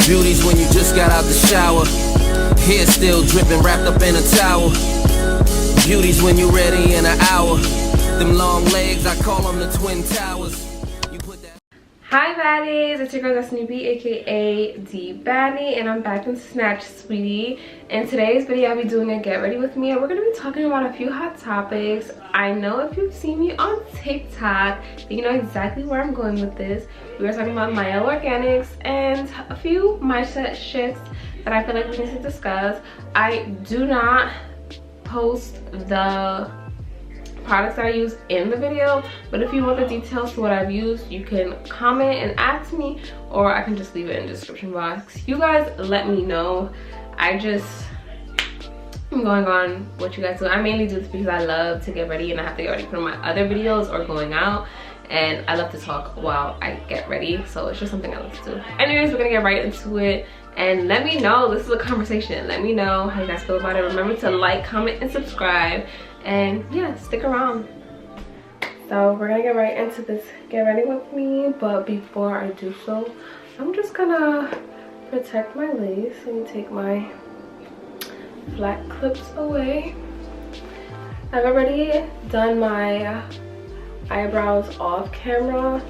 Beauty's when you just got out the shower, hair still dripping, wrapped up in a towel. Beauty's when you're ready in an hour. Them long legs, I call them the Twin Towers. You put that. Hi baddies, it's your girl Destiny B, aka D Baddie, and I'm back in Snatch Sweetie. In today's video, I'll be doing a get ready with me, and we're gonna be talking about a few hot topics. I know if you've seen me on TikTok, you know exactly where I'm going with this. We are talking about Mielle Organics and a few mindset shifts that I feel like we need to discuss. I do not post the products that I use in the video, but if you want the details to what I've used, you can comment and ask me, or I can just leave it in the description box. You guys let me know. I'm going on what you guys do. I mainly do this because I love to get ready and I have to get ready for my other videos or going out, and I love to talk while I get ready, so it's just something I love to do. Anyways, we're gonna get right into it, and let me know. This is a conversation. Let me know how you guys feel about it. Remember to like, comment, and subscribe. And yeah, stick around. So we're gonna get right into this get ready with me, but before I do so, I'm just gonna protect my lace. Let me take my flat clips away. I've already done my eyebrows off camera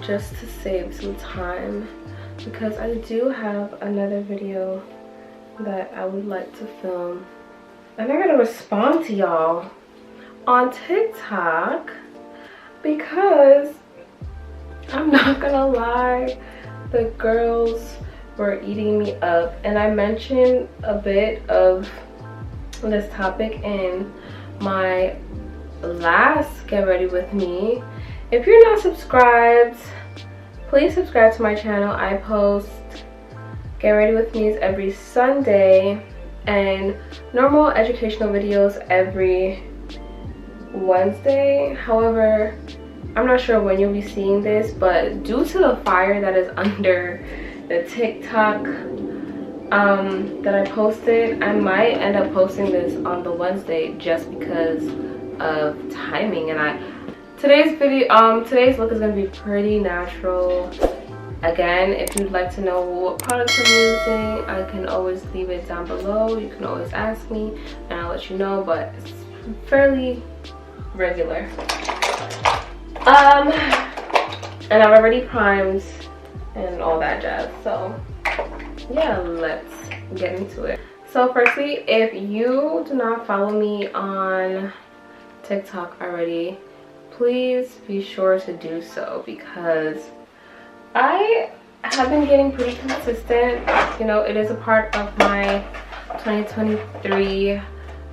just to save some time, because I do have another video that I would like to film. And I gotta respond to y'all on TikTok because I'm not gonna lie, the girls were eating me up, and I mentioned a bit of this topic in my last get ready with me. If you're not subscribed, please subscribe to my channel. I post get ready with me's every Sunday and normal educational videos every Wednesday. However, I'm not sure when you'll be seeing this, but due to the fire that is under the TikTok that I posted, I might end up posting this on the Wednesday just because of timing. And today's look is gonna be pretty natural. Again, if you'd like to know what products I'm using, I can always leave it down below. You can always ask me and I'll let you know, but it's fairly regular. And I've already primed and all that jazz. So yeah, let's get into it. So firstly, if you do not follow me on TikTok already, please be sure to do so, because I have been getting pretty consistent. You know, it is a part of my 2023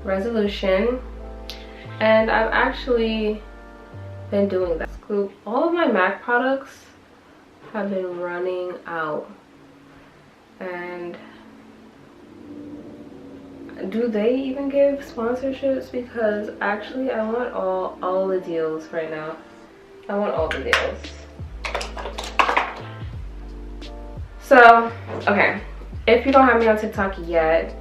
resolution, and I've actually been doing that. All of my MAC products have been running out, and do they even give sponsorships? Because actually I want all the deals right now. I want all the deals. So, okay, if you don't have me on TikTok yet,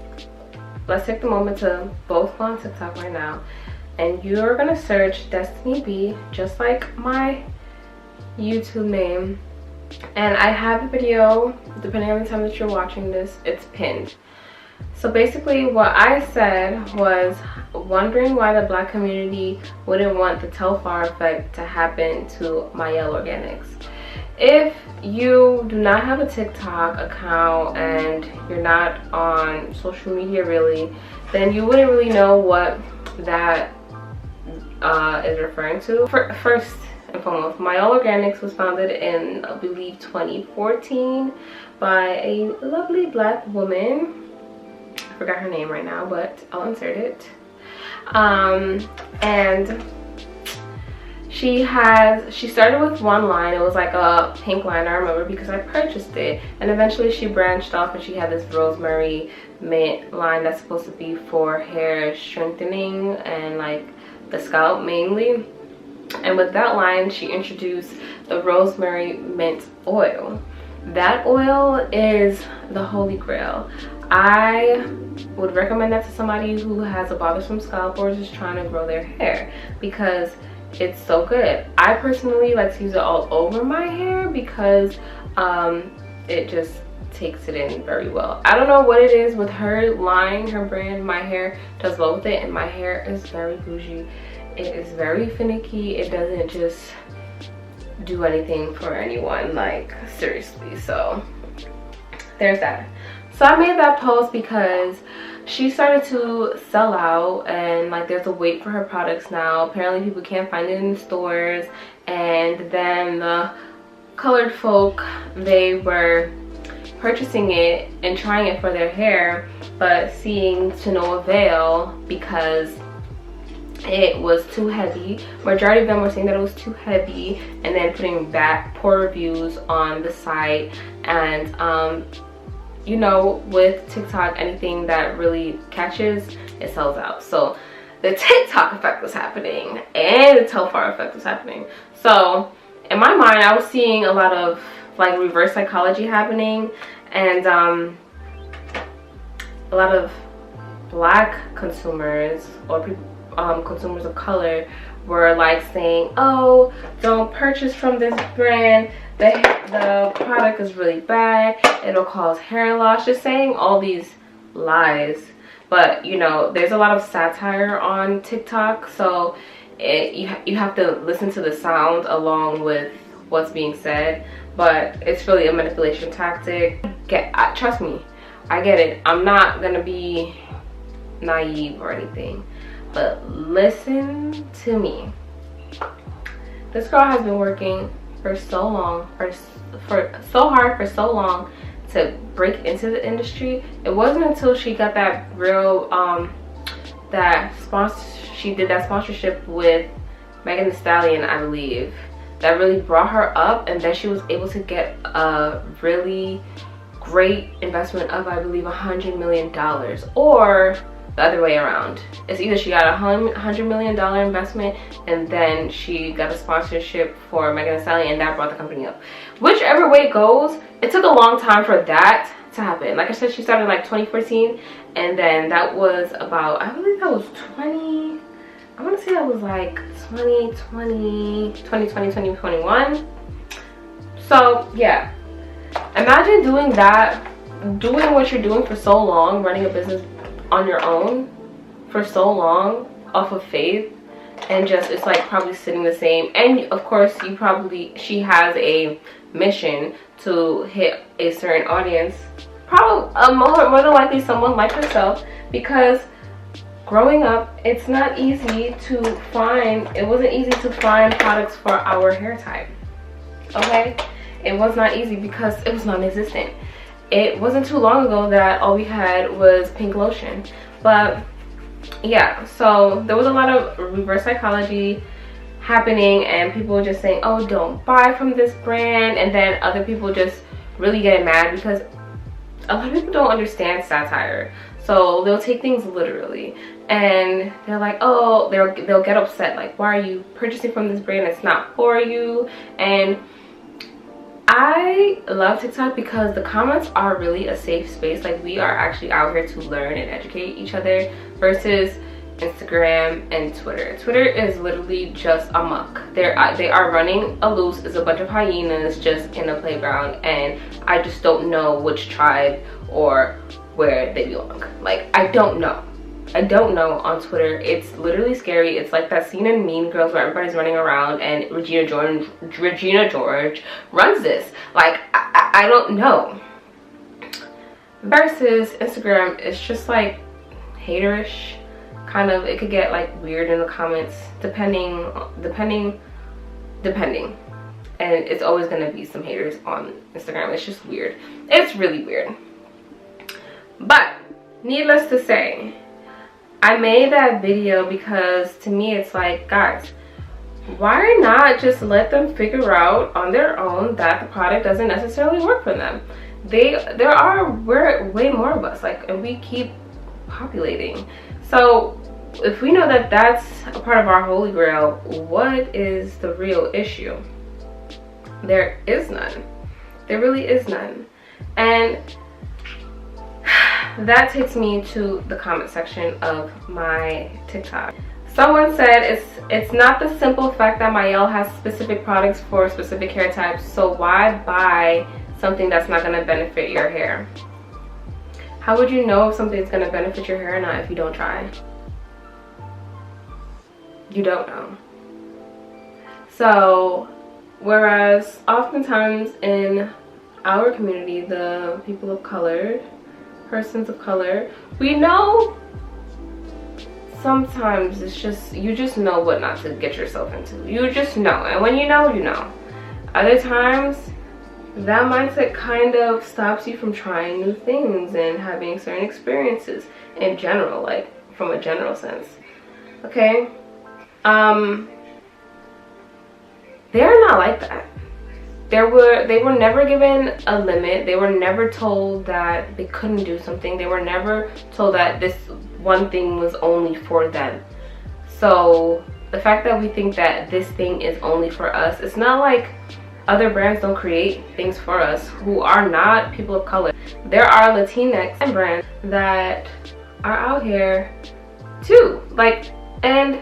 let's take the moment to both go on TikTok right now, and you're gonna search Destiny B, just like my YouTube name. And I have a video, depending on the time that you're watching this, it's pinned. So basically what I said was wondering why the black community wouldn't want the Telfar effect to happen to Mielle Organics. If you do not have a TikTok account and you're not on social media really, then you wouldn't really know what that is referring to. First and foremost, Mielle Organics was founded in, I believe, 2014 by a lovely black woman. I forgot her name right now, but I'll insert it. And she started with one line. It was like a pink line, I remember, because I purchased it, and eventually she branched off and she had this rosemary mint line that's supposed to be for hair strengthening and like the scalp mainly. And with that line, she introduced the rosemary mint oil. That oil is the holy grail. I would recommend that to somebody who has a bothersome scalp or is just trying to grow their hair, because it's so good. I personally like to use it all over my hair because it just takes it in very well. I don't know what it is with her line, her brand. My hair does well with it, and my hair is very bougie. It is very finicky. It doesn't just do anything for anyone, like seriously. So there's that. So I made that post because she started to sell out, and like there's a wait for her products now. Apparently people can't find it in the stores, and then the colored folk, they were purchasing it and trying it for their hair, but seeing to no avail because it was too heavy. Majority of them were saying that it was too heavy, and then putting back poor reviews on the site. And you know, with TikTok, anything that really catches, it sells out. So the TikTok effect was happening, and the Telfar effect was happening. So in my mind, I was seeing a lot of like reverse psychology happening, and a lot of black consumers or consumers of color were like saying, oh, don't purchase from this brand, the product is really bad, it'll cause hair loss, just saying all these lies. But you know, there's a lot of satire on TikTok, so you have to listen to the sound along with what's being said. But it's really a manipulation tactic. Trust me, I get it. I'm not gonna be naive or anything, but listen to me. This girl has been working for so long, for so hard for so long to break into the industry. It wasn't until she got that real she did that sponsorship with Megan Thee Stallion, I believe, that really brought her up, and then she was able to get a really great investment of, I believe, $100 million, or the other way around. It's either she got a $100 million investment and then she got a sponsorship for Megan Thee Stallion, and that brought the company up. Whichever way it goes, it took a long time for that to happen. Like I said, she started in like 2014, and then that was about, I believe that was 20, I want to say that was like 2021. So yeah, imagine doing that, doing what you're doing for so long, running a business on your own for so long off of faith, and just it's like probably sitting the same. And of course she has a mission to hit a certain audience, probably more than likely someone like herself, because growing up, it's not easy to find, it wasn't easy to find products for our hair type. Okay, it was not easy because it was non-existent. It wasn't too long ago that all we had was pink lotion. But yeah, so there was a lot of reverse psychology happening, and people just saying, oh, don't buy from this brand, and then other people just really getting mad because a lot of people don't understand satire. So they'll take things literally, and they're like, oh, they'll get upset, like, why are you purchasing from this brand? It's not for you. And I love TikTok because the comments are really a safe space. Like, we are actually out here to learn and educate each other, versus Instagram and Twitter. Twitter is literally just amok. They are running a loose. It's a bunch of hyenas just in a playground, and I just don't know which tribe or where they belong. Like, I don't know on Twitter. It's literally scary. It's like that scene in Mean Girls where everybody's running around and Regina George runs this. Like, I don't know. Versus Instagram, it's just like haterish, kind of. It could get like weird in the comments depending, and it's always gonna be some haters on Instagram. It's just weird. It's really weird. But needless to say, I made that video because to me it's like, guys, why not just let them figure out on their own that the product doesn't necessarily work for them? We're way more of us, like, and we keep populating. So if we know that that's a part of our holy grail, what is the real issue? There is none. There really is none. And that takes me to the comment section of my TikTok. Someone said it's not the simple fact that Mielle has specific products for specific hair types, so why buy something that's not going to benefit your hair. How would you know if something's going to benefit your hair or not if you don't try? You don't know. So, whereas oftentimes in our community, the people of color, persons of color, we know sometimes it's just, you just know what not to get yourself into. You just know. And when you know, you know. Other times, that mindset kind of stops you from trying new things and having certain experiences in general, like from a general sense. Okay? They're not like that. They were never given a limit. They were never told that they couldn't do something. They were never told that this one thing was only for them. So the fact that we think that this thing is only for us, it's not like other brands don't create things for us who are not people of color. There are Latinx brands that are out here too. Like, and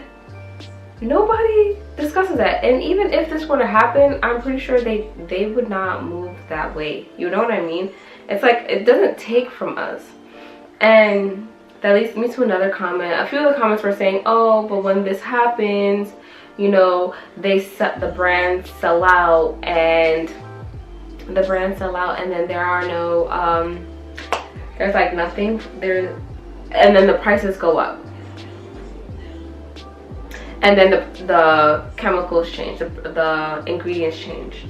nobody discusses that. And even if this were to happen, I'm pretty sure they would not move that way. You know what I mean? It's like, it doesn't take from us. And that leads me to another comment. A few of the comments were saying, oh, but when this happens, you know, the brands sell out, and then there are no there's like nothing there, and then the prices go up. And then the chemicals change, the ingredients change.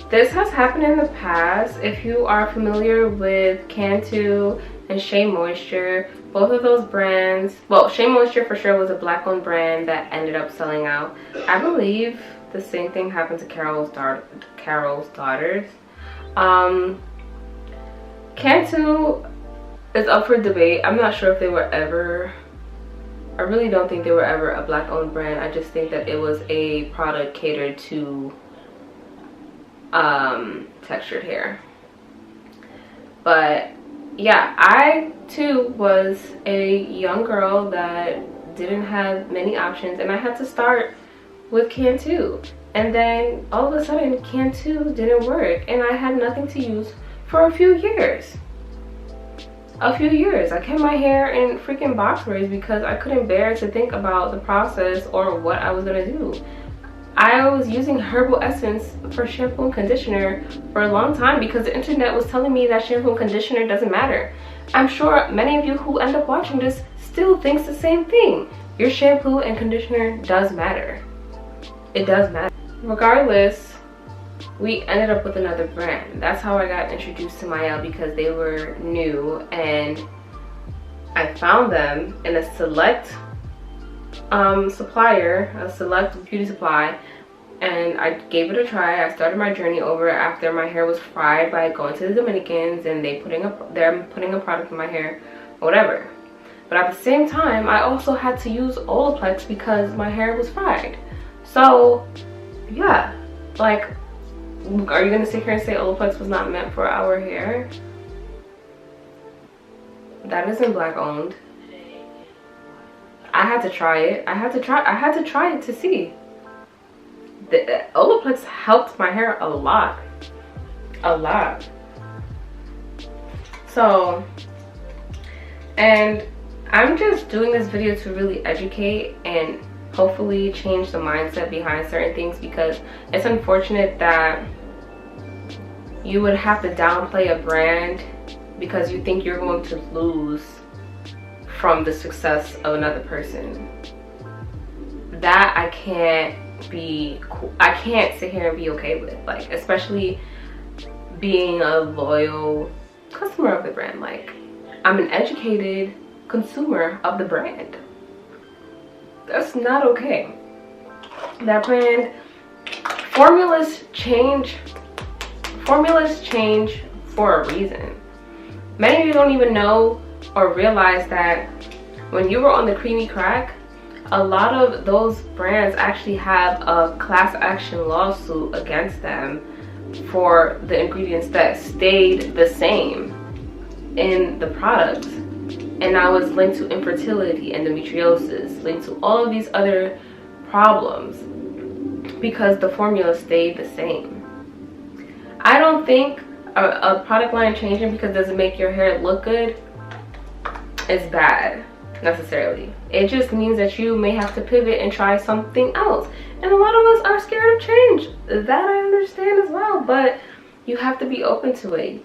This has happened in the past. If you are familiar with Cantu and Shea Moisture, both of those brands, well, Shea Moisture for sure was a black-owned brand that ended up selling out. I believe the same thing happened to Carol's Daughters. Cantu is up for debate. I'm not sure if they were ever, I really don't think they were ever a black-owned brand. I just think that it was a product catered to textured hair. But yeah, I too was a young girl that didn't have many options, and I had to start with Cantu. And then all of a sudden Cantu didn't work, and I had nothing to use for a few years. I kept my hair in freaking box braids because I couldn't bear to think about the process or what I was gonna do. I was using herbal essence for shampoo and conditioner for a long time because the internet was telling me that shampoo and conditioner doesn't matter. I'm sure many of you who end up watching this still thinks the same thing. Your shampoo and conditioner does matter. It does matter. Regardless, we ended up with another brand. That's how I got introduced to Mielle, because they were new and I found them in a select supplier, a select beauty supply, and I gave it a try. I started my journey over after my hair was fried by going to the Dominicans and they're putting a product in my hair or whatever. But at the same time, I also had to use Olaplex because my hair was fried. So yeah, like, are you gonna sit here and say Olaplex was not meant for our hair? That isn't black owned. I had to try it. I had to try it to see. The Olaplex helped my hair a lot. So, and I'm just doing this video to really educate and hopefully change the mindset behind certain things, because it's unfortunate that you would have to downplay a brand because you think you're going to lose from the success of another person. That I can't sit here and be okay with, like, especially being a loyal customer of the brand. Like, I'm an educated consumer of the brand. That's not okay. That brand, formulas change for a reason. Many of you don't even know or realize that when you were on the creamy crack, a lot of those brands actually have a class action lawsuit against them for the ingredients that stayed the same in the products. And now it's linked to infertility, endometriosis, linked to all of these other problems because the formula stayed the same. I don't think a product line changing because it doesn't make your hair look good is bad necessarily. It just means that you may have to pivot and try something else. And a lot of us are scared of change. That I understand as well, but you have to be open to it.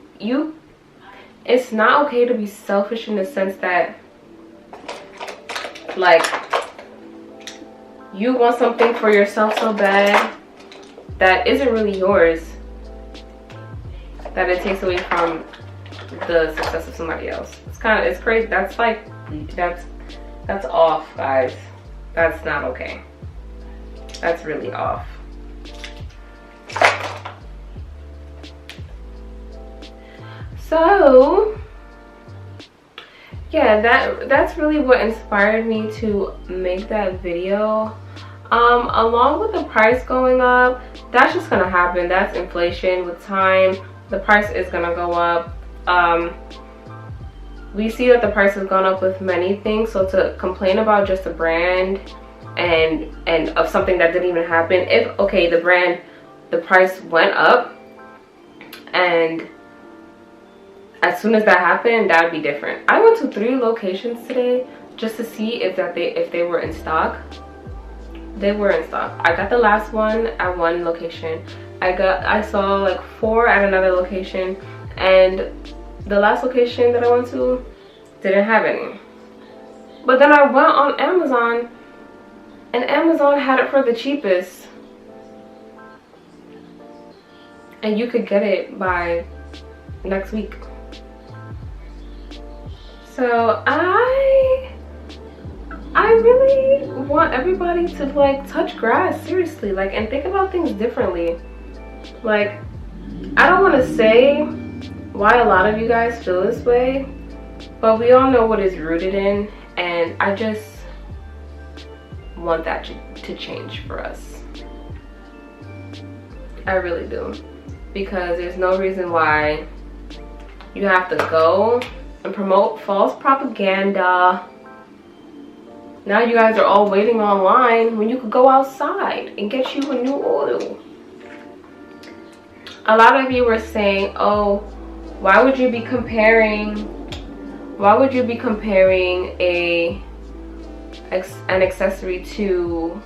It's not okay to be selfish in the sense that, like, you want something for yourself so bad that isn't really yours, that it takes away from the success of somebody else. It's crazy. That's like, that's off, guys. That's not okay. That's really off. So yeah, that's really what inspired me to make that video. Along with the price going up, that's just gonna happen. That's inflation. With time, the price is gonna go up. We see that the price has gone up with many things, so to complain about just a brand and of something that didn't even happen, if okay, the price went up, and as soon as that happened, that would be different. I went to 3 locations today just to see if they were in stock. They were in stock. I got the last one at one location. I saw like 4 at another location, and the last location that I went to didn't have any. But then I went on Amazon, and Amazon had it for the cheapest, and you could get it by next week. So I really want everybody to like touch grass seriously, like, and think about things differently. Like, I don't want to say why a lot of you guys feel this way, but we all know what is rooted in, and I just want that to change for us. I really do, because there's no reason why you have to go and promote false propaganda. Now you guys are all waiting online when you could go outside and get you a new oil. A lot of you were saying, oh, why would you be comparing an accessory to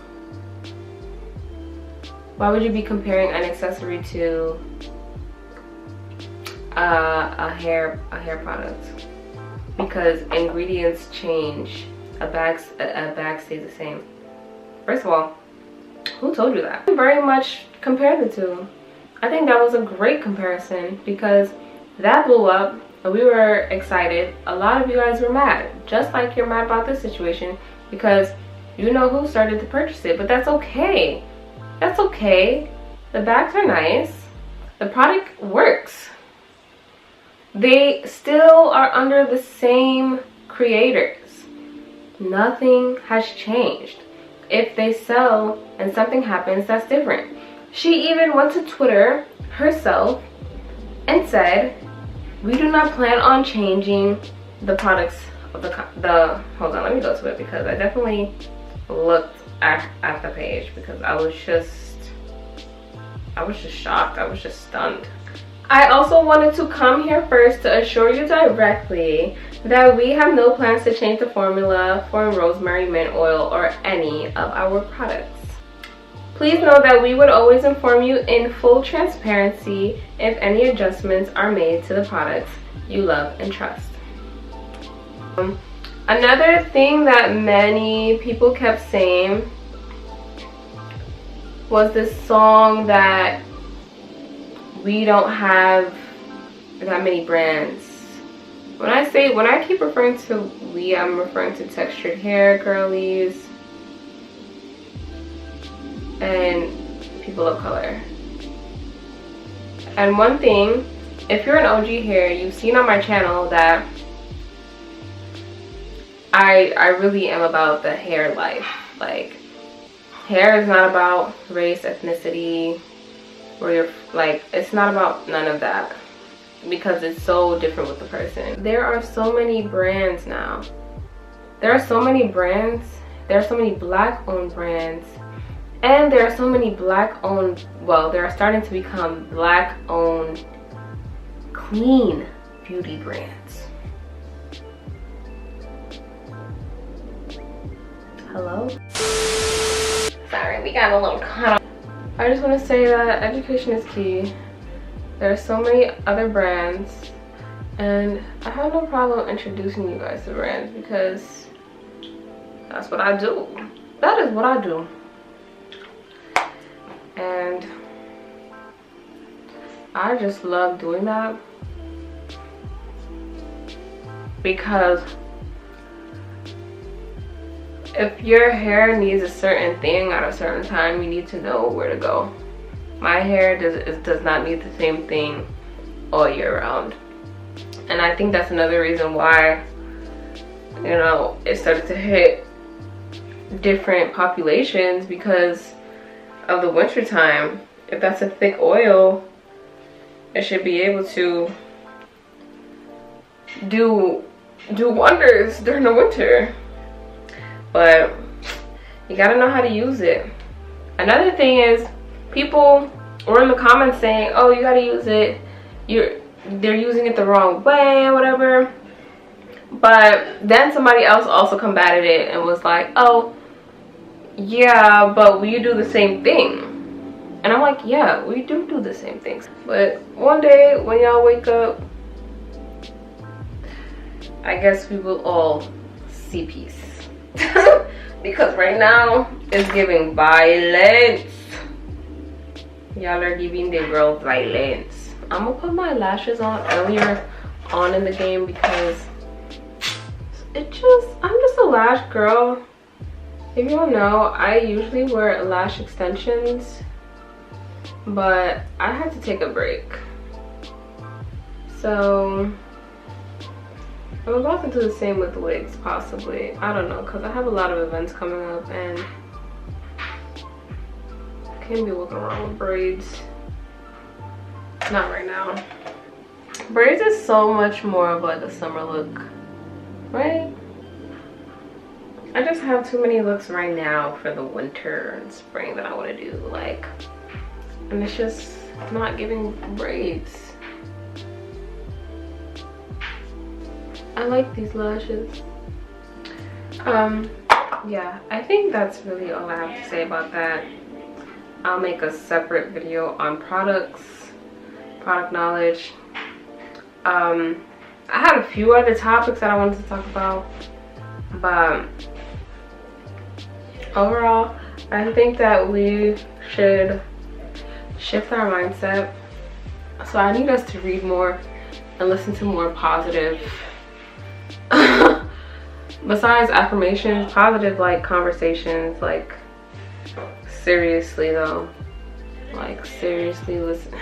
a hair product? Because ingredients change, a bag stays the same. First of all, who told you that? I very much compare the two. I think that was a great comparison because that blew up and we were excited. A lot of you guys were mad, just like you're mad about this situation because you know who started to purchase it. But that's okay. That's okay. The bags are nice. The product works. They still are under the same creators. Nothing has changed. If they sell and something happens, that's different. She even went to Twitter herself and said, we do not plan on changing the products of the hold on, let me go to it because I definitely looked at the page because I was just shocked. I was just stunned. I also wanted to come here first to assure you directly that we have no plans to change the formula for rosemary mint oil or any of our products. Please know that we would always inform you in full transparency if any adjustments are made to the products you love and trust. Another thing that many people kept saying was this song that we don't have that many brands. When I keep referring to we, I'm referring to textured hair girlies and people of color. And one thing, if you're an OG here, you've seen on my channel that I really am about the hair life. Like, hair is not about race, ethnicity, or you're like, it's not about none of that because it's so different with the person. There are so many brands now. There are so many brands. There are so many black owned brands. And there are so many black owned, well, there are starting to become black owned clean beauty brands. Hello? Sorry, we got a little cut off. I just want to say that education is key. There are so many other brands, and I have no problem introducing you guys to brands because that's what I do. That is what I do. And I just love doing that because if your hair needs a certain thing at a certain time, you need to know where to go. My hair does not need the same thing all year round. And I think that's another reason why, you know, it started to hit different populations because of the winter time. If that's a thick oil, it should be able to do wonders during the winter. But you gotta know how to use it. Another thing is, people were in the comments saying, oh, you gotta use it, they're using it the wrong way or whatever. But then somebody else also combated it and was like, oh yeah, but we do the same thing. And I'm like, yeah, we do the same things. But one day when y'all wake up, I guess we will all see peace. Because right now it's giving violence. Y'all are giving the girl violence. I'm gonna put my lashes on earlier on in the game because I'm just a lash girl. If you don't know, I usually wear lash extensions, but I had to take a break. So I'm about to do the same with wigs, possibly. I don't know, because I have a lot of events coming up and I can't be walking around with braids. Not right now. Braids is so much more of like a summer look, right? I just have too many looks right now for the winter and spring that I want to do, like, and it's just not giving braids. I like these lashes. Yeah, I think that's really all I have to say about that. I'll make a separate video on products, product knowledge. I had a few other topics that I wanted to talk about, but overall, I think that we should shift our mindset. So I need us to read more and listen to more positive, besides affirmations, positive like conversations. Like, seriously though, like seriously listen.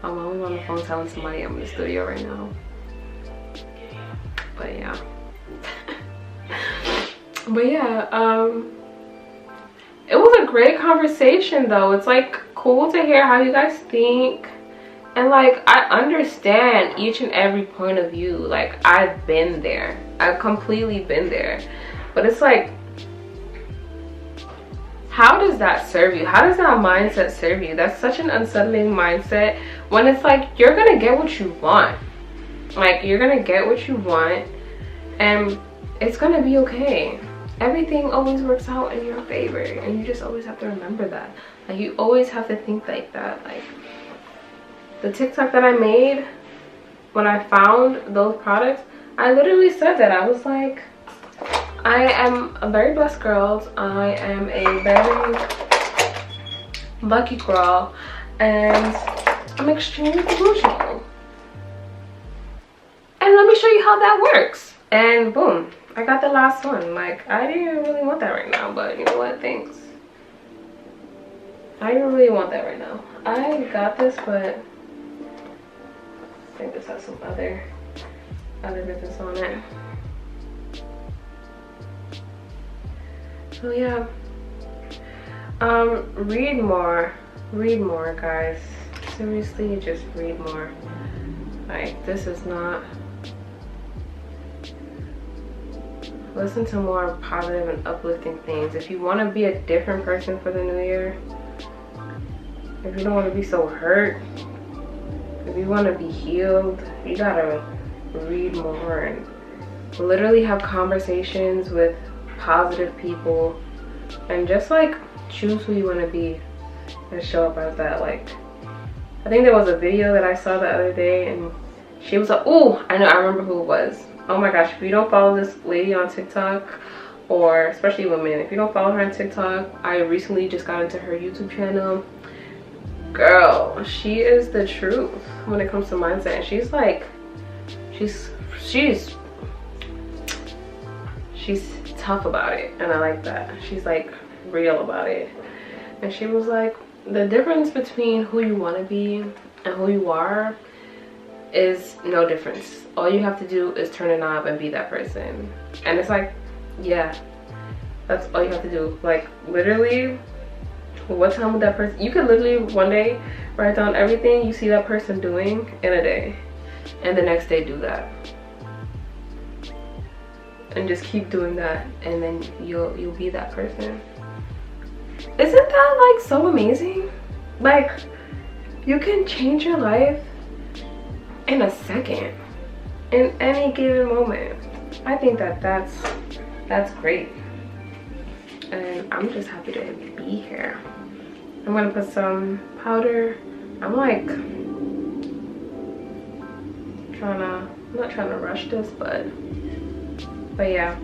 I'm always on the phone telling somebody I'm in the studio right now. But yeah. But yeah, it was a great conversation though. It's like cool to hear how you guys think, and like I understand each and every point of view. Like, I've been there, I've completely been there. But it's like, how does that serve you? How does that mindset serve you? That's such an unsettling mindset when it's like, you're gonna get what you want. Like, you're gonna get what you want and it's gonna be okay. Everything always works out in your favor, and you just always have to remember that. Like, you always have to think like that. Like, the TikTok that I made when I found those products, I literally said that. I was like, I am a very blessed girl. I am a very lucky girl, and I'm extremely delusional. And let me show you how that works. And boom, I got the last one. Like, I didn't really want that right now, but you know what? Thanks. I didn't really want that right now. I got this, but I think this has some other business on it. So yeah, read more guys. Seriously, just read more. Like, this is not, listen to more positive and uplifting things. If you want to be a different person for the new year, if you don't want to be so hurt, if If you want to be healed, you gotta read more and literally have conversations with positive people and just like choose who you want to be and show up as that. Like, I think there was a video that I saw the other day and she was like, oh, I remember who it was. Oh my gosh, if you don't follow this lady on TikTok, or especially women, if you don't follow her on TikTok, I recently just got into her YouTube channel. Girl, she is the truth when it comes to mindset. And she's like, she's tough about it, and I like that. She's like real about it. And she was like, the difference between who you want to be and who you are is no difference. All you have to do is turn a knob and be that person. And it's like, yeah, that's all you have to do. Like, literally, what time would that person, you could literally one day write down everything you see that person doing in a day, and the next day do that, and just keep doing that, and then you'll be that person. Isn't that like so amazing? Like, you can change your life in a second, in any given moment. I think that that's great, and I'm just happy to be here. I'm gonna put some powder. I'm like not trying to rush this, but yeah.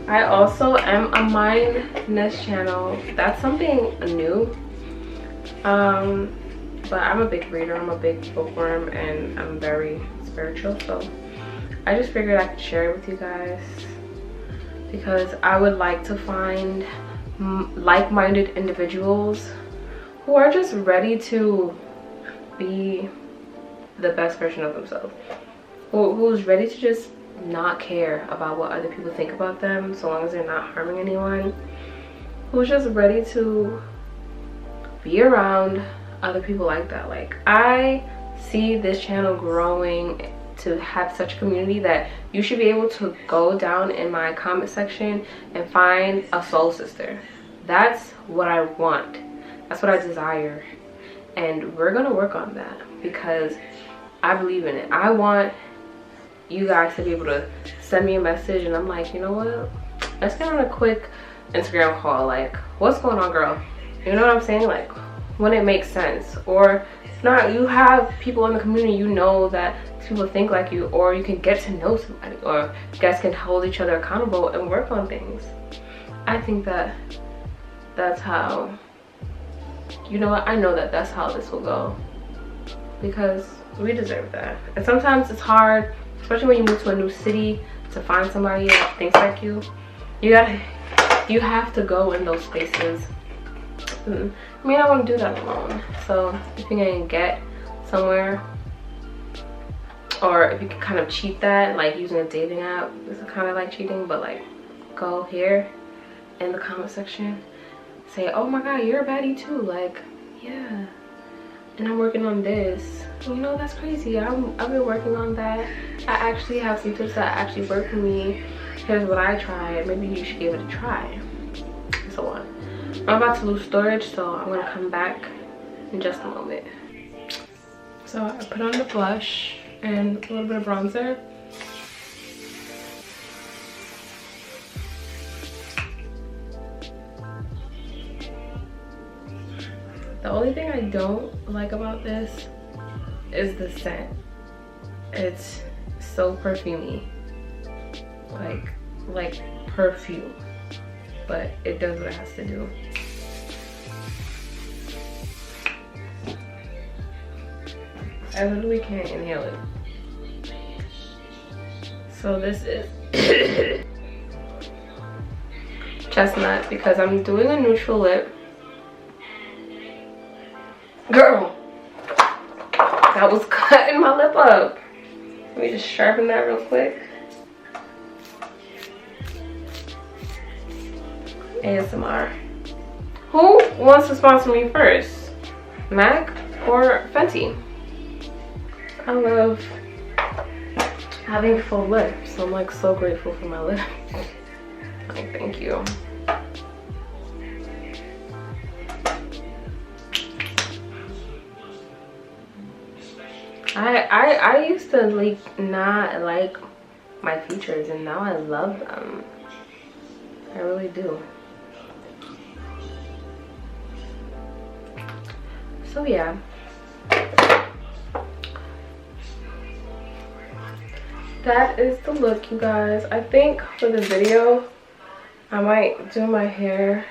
I also am a mindness channel. That's something new. But I'm a big reader, I'm a big bookworm, and I'm very spiritual, so I just figured I could share it with you guys because I would like to find like-minded individuals who are just ready to be the best version of themselves, who's ready to just not care about what other people think about them so long as they're not harming anyone, who's just ready to be around other people like that. Like, I see this channel growing to have such a community that you should be able to go down in my comment section and find a soul sister. That's what I want, that's what I desire, and we're gonna work on that because I believe in it. I want you guys to be able to send me a message and I'm like, you know what, let's get on a quick Instagram call. Like, what's going on, girl? You know what I'm saying? Like, when it makes sense. Or if not, you have people in the community, you know that people think like you, or you can get to know somebody, or you guys can hold each other accountable and work on things. I think that that's how, you know what, I know that that's how this will go because we deserve that. And sometimes it's hard, especially when you move to a new city, to find somebody that thinks like you. You have to go in those spaces. I mean, I want to do that alone. So if you can get somewhere, or if you can kind of cheat that, like using a dating app, this is kind of like cheating, but like, go here in the comment section, say, oh my god, you're a baddie too. Like, yeah, and I'm working on this. You know, that's crazy. I've been working on that. I actually have some tips that actually work for me. Here's what I tried. Maybe you should give it a try. And so on. I'm about to lose storage, so I'm gonna come back in just a moment. So I put on the blush and a little bit of bronzer. The only thing I don't like about this is the scent. It's so perfumey, like perfume, but it does what it has to do. I literally can't inhale it. So this is chestnut because I'm doing a neutral lip. Girl, that was cutting my lip up. Let me just sharpen that real quick. ASMR. Who wants to sponsor me first? MAC or Fenty? I love having full lips. I'm like so grateful for my lips. Like, thank you. I used to like not like my features, and now I love them. I really do. So yeah, that is the look, you guys. I think for the video I might do my hair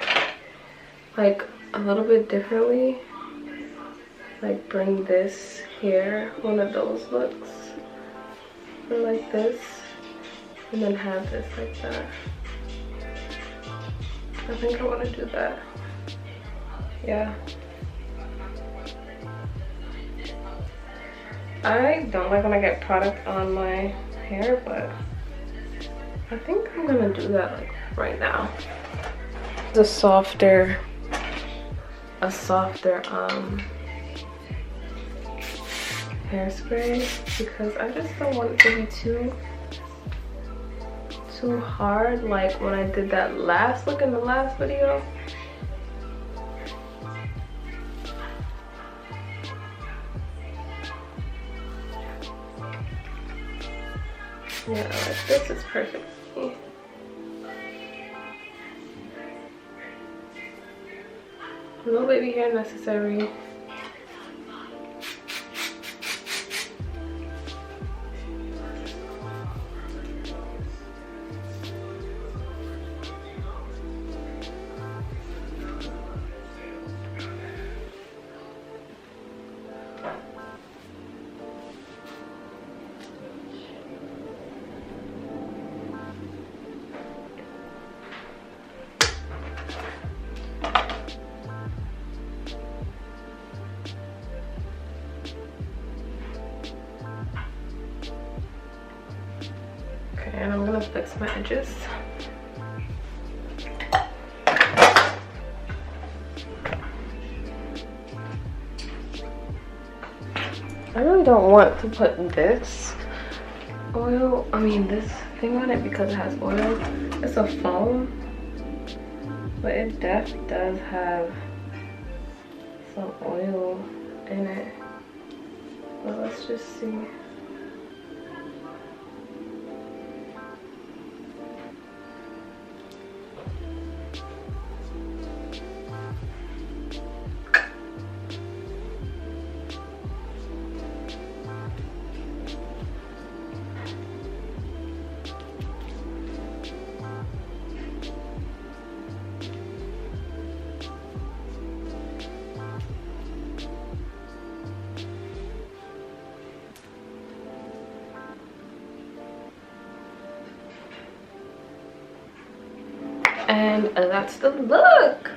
like a little bit differently, like bring this here, one of those looks, or like this, and then have this like that. I think I want to do that. Yeah, I don't like when I get product on my hair, but I think I'm gonna do that like right now. A softer hairspray, because I just don't want it to be too hard like when I did that last look in the last video. Yeah, like this is perfect. No baby hair necessary. And I'm gonna fix my edges. I really don't want to put this oil, this thing on it, because it has oil. It's a foam, but it definitely does have some oil in it. But let's just see. And that's the look.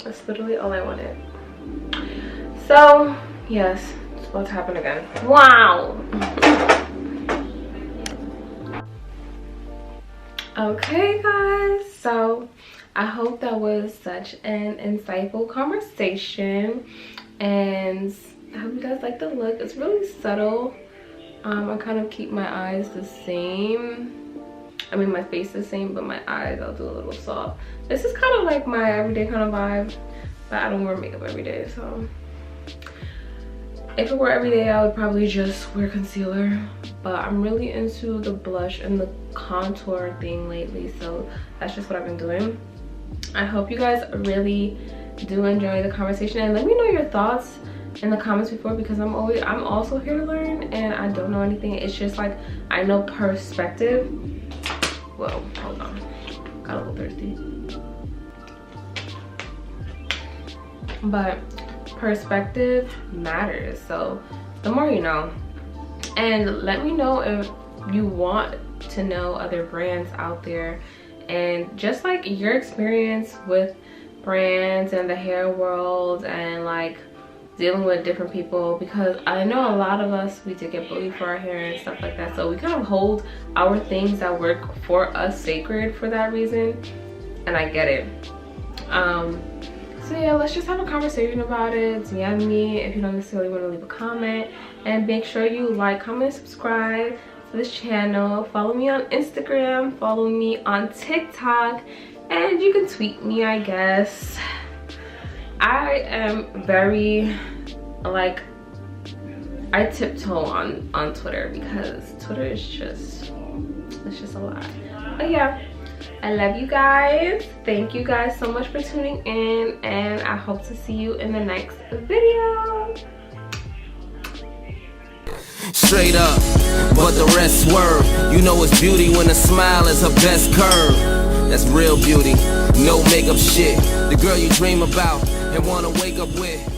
That's literally all I wanted. So yes, it's about to happen again. Wow. Okay guys, so I hope that was such an insightful conversation, and I hope you guys like the look. It's really subtle. I kind of keep my eyes the same. My face the same, but my eyes I'll do a little soft. This is kind of like my everyday kind of vibe, but I don't wear makeup every day, so if it were every day I would probably just wear concealer. But I'm really into the blush and the contour thing lately, so that's just what I've been doing. I hope you guys really do enjoy the conversation, and let me know your thoughts in the comments before, because I'm also here to learn, and I don't know anything. It's just like I know perspective. Whoa, hold on, got a little thirsty. But perspective matters, so the more you know. And let me know if you want to know other brands out there, and just like your experience with brands and the hair world, and like dealing with different people, because I know a lot of us, we did get bullied for our hair and stuff like that, so we kind of hold our things that work for us sacred for that reason, and I get it. So yeah, let's just have a conversation about it. DM me if you don't necessarily want to leave a comment, and make sure you like, comment, subscribe to this channel. Follow me on Instagram, follow me on TikTok, and you can tweet me, I guess. I am very, like, I tiptoe on Twitter because Twitter is just, it's just a lot. But yeah, I love you guys. Thank you guys so much for tuning in, and I hope to see you in the next video. Straight up, but the rest swerve. You know it's beauty when a smile is her best curve. That's real beauty, no makeup shit. The girl you dream about and wanna wake up with.